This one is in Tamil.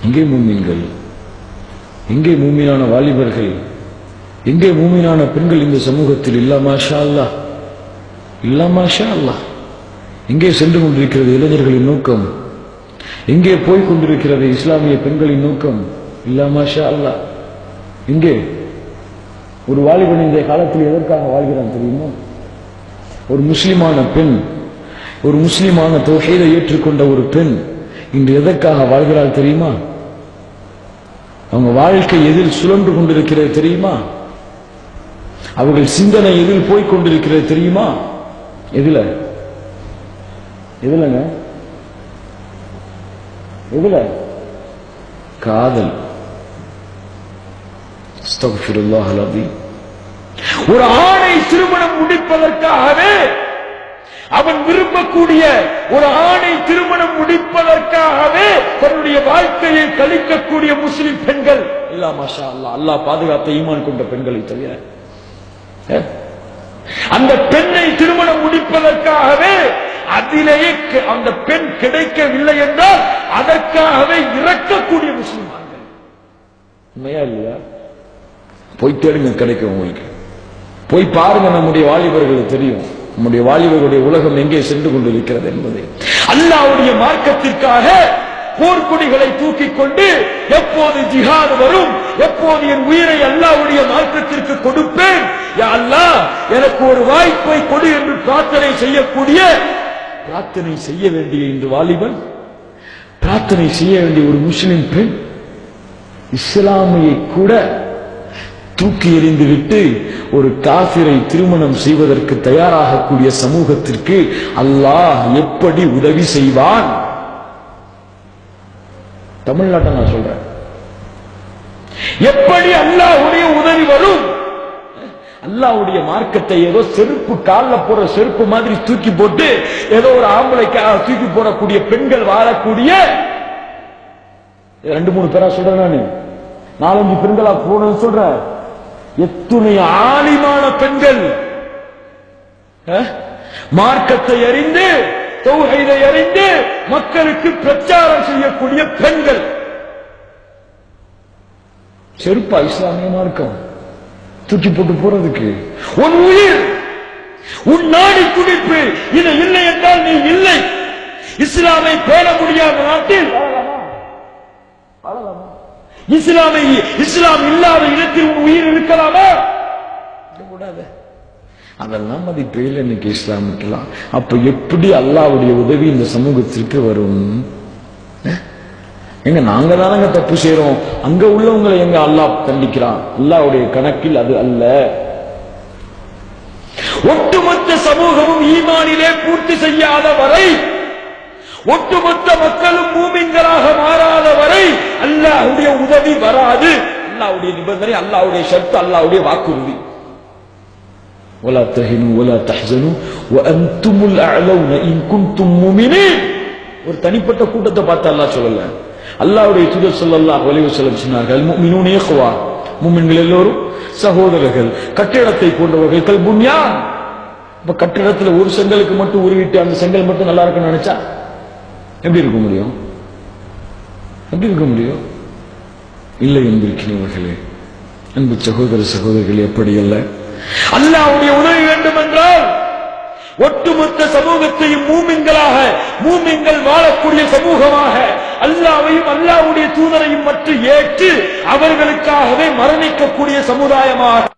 எங்கே மூமின்கள்? எங்கே மூமினான வாலிபர்கள்? எங்கே மூமினான பெண்கள் இந்த சமூகத்தில்? இல்லா மாஷா அல்லாஹ், இல்லா மாஷா அல்லாஹ். எங்கே சென்று கொண்டிருக்கிறது இளைஞர்களின் நோக்கம்? எங்கே போய் கொண்டிருக்கிறது இஸ்லாமிய பெண்களின் நோக்கம்? இல்லா மாஷா அல்லாஹ். எங்கே ஒரு வாலிபன் இந்த காலத்தில் எதற்காக வாழ்கிறான் தெரியுமா? ஒரு முஸ்லிமான பெண், ஒரு முஸ்லிமான தௌஹீதை ஏற்றுக்கொண்ட ஒரு பெண் இன்று எதற்காக வாழ்கிறாள் தெரியுமா? அவங்க வாழ்க்கை எதில் சுழன்று கொண்டிருக்கிறது தெரியுமா? அவர்கள் சிந்தனை எதில் போய் கொண்டிருக்கிறது தெரியுமா? எதுல எதுலங்க? எதுல? காதல். அஸ்தக்ஃபிருல்லாஹ் அல்-அஸீம். ஒரு ஆணை திருமணம் முடிப்பதற்காகவே, அவன் விரும்பக்கூடிய ஒரு ஆணை திருமணம் முடிப்பதற்காகவே தன்னுடைய வாழ்க்கையை கழிக்கக்கூடிய முஸ்லிம் பெண்கள். இல்லா மாஷா அல்லாஹ், அல்லாஹ் பாதுகாத்த ஈமான் கொண்ட பெண்களை தவிர. அந்த பெண்ணை திருமணம் முடிப்பதற்காகவே, அதிலேயே அந்த பெண் கிடைக்கவில்லை என்றால் அதற்காகவே இறக்கக்கூடிய முஸ்லிம்கள். உண்மையா இல்லையா? போய் தேடுங்க, கிடைக்கும் உங்களுக்கு. போய் பாருங்க, நம்முடைய வாலிபர்களுக்கு தெரியும் நம்முடைய வாலிபர்களுடைய உலகம் எங்கே சென்று கொண்டிருக்கிறது என்பதை. அல்லாஹ்வுடைய மார்க்கத்திற்காக போர்க்கொடிகளை தூக்கிக் கொண்டு எப்போது ஜிஹாத் வரும், எப்போது என் உயிரை அல்லாஹ்வுடைய மார்க்கத்திற்கு கொடுப்பேன், யா அல்லாஹ் எனக்கு ஒரு வாய்ப்பை கொடு என்று பிரார்த்தனை செய்யக்கூடிய, பிரார்த்தனை செய்ய வேண்டிய இன்று வாலிபன், பிரார்த்தனை செய்ய வேண்டிய ஒரு முஸ்லிம் பெண் இஸ்லாமியை கூட தூக்கி எறிந்துவிட்டு ஒரு காஃபிரை திருமணம் செய்வதற்கு தயாராகக்கூடிய சமூகத்திற்கு அல்லாஹ் எப்படி உதவி செய்வான்? தமிழ்நாட்டை நான் சொல்றேன். எப்படி அல்லாஹ்வுடைய உதவி வரும்? அல்லாஹ்வுடைய மார்க்கத்தை ஏதோ செருப்பு கால்ல போற செருப்பு மாதிரி தூக்கி போட்டு ஏதோ ஒரு ஆம்பளைக்காக தூக்கி போடக்கூடிய பெண்கள் வாழக்கூடிய 2-3 பேரா சொல்றேன், நானு 4-5 பெண்களா போன சொல்றேன். எத்துணை ஆலிமான பெண்கள், மார்க்கத்தை அறிந்து தௌஹீதை அறிந்து மக்களுக்கு பிரச்சாரம் செய்யக்கூடிய பெண்கள். செருப்பா இஸ்லாமிய மார்க்கம் தூக்கி போட்டு போறதுக்கு? உன் உயிர், உன் நாடி துடிப்பு இது இல்லை என்றால் நீ இல்லை. இஸ்லாமை பேண முடியாத நாட்டில் இஸ்லாம் இல்லாத இடத்தில் உன் உயிர் இருக்கலாமா? கூடாது. அதெல்லாம் மதிப்பு இல்லை இன்னைக்கு இஸ்லாமுக்கெல்லாம். அப்ப எப்படி அல்லாஹ்வுடைய உதவி இந்த சமூகத்திற்கு வரும்? எங்க நாங்க தானங்க தப்பு செய்யறோம், அங்க உள்ளவங்களை எங்க அல்லாஹ் கண்டிக்கிறான்? அல்லாஹ்வுடைய கணக்கில் அது அல்ல. ஒட்டுமொத்த சமூகமும் ஈமானிலே பூர்த்தி செய்யாத வரை, ஒட்டுமொத்த மக்களும் மூமின்களாக மாறாத வரை அல்லாஹ்வுடைய உதவி வராது. அல்லாஹ்வுடைய நிபந்தனை, அல்லாஹ்வுடைய ஷர்த், அல்லாஹ்வுடைய வாக்குறுதி. ولا تهنوا ولا تحزنوا وانتم الاعلون ان كنتم مؤمنين. ஒரு தனிப்பட்ட கூட்டத்தை பார்த்து அல்லாஹ் சொல்லல. அல்லாஹ்வுடைய தூதர் ஸல்லல்லாஹு அலைஹி வஸல்லம் சொன்னார்கள், முஃமினூன இக்வா, முஃமின்கள் எல்லோரும் சகோதரர்கள், கட்டிடத்தை போன்றவர்கள். கல் புன்யான். இப்ப கட்டிடத்துல ஒரு செங்கலுக்கு மட்டும் உருவிட்டு அந்த செங்கல் மட்டும் நல்லா இருக்குன்னு நினைச்சா எப்படி இருக்க முடியும்? எப்படி இருக்க முடியும்? இல்லை என்பிருக்கிறவர்களே, அன்பு சகோதர சகோதரிகள், எப்படி அல்ல. அல்லாஹ்வுடைய உதவி வேண்டும் என்றால் ஒட்டுமொத்த சமூகத்தையும் மூமின்களாக, மூமின்கள் வாழக்கூடிய சமூகமாக அல்லாஹ்வையும் அல்லாஹ்வுடைய தூதரையும் மட்டும் ஏற்று அவர்களுக்காகவே மரணிக்கக்கூடிய சமுதாயமாக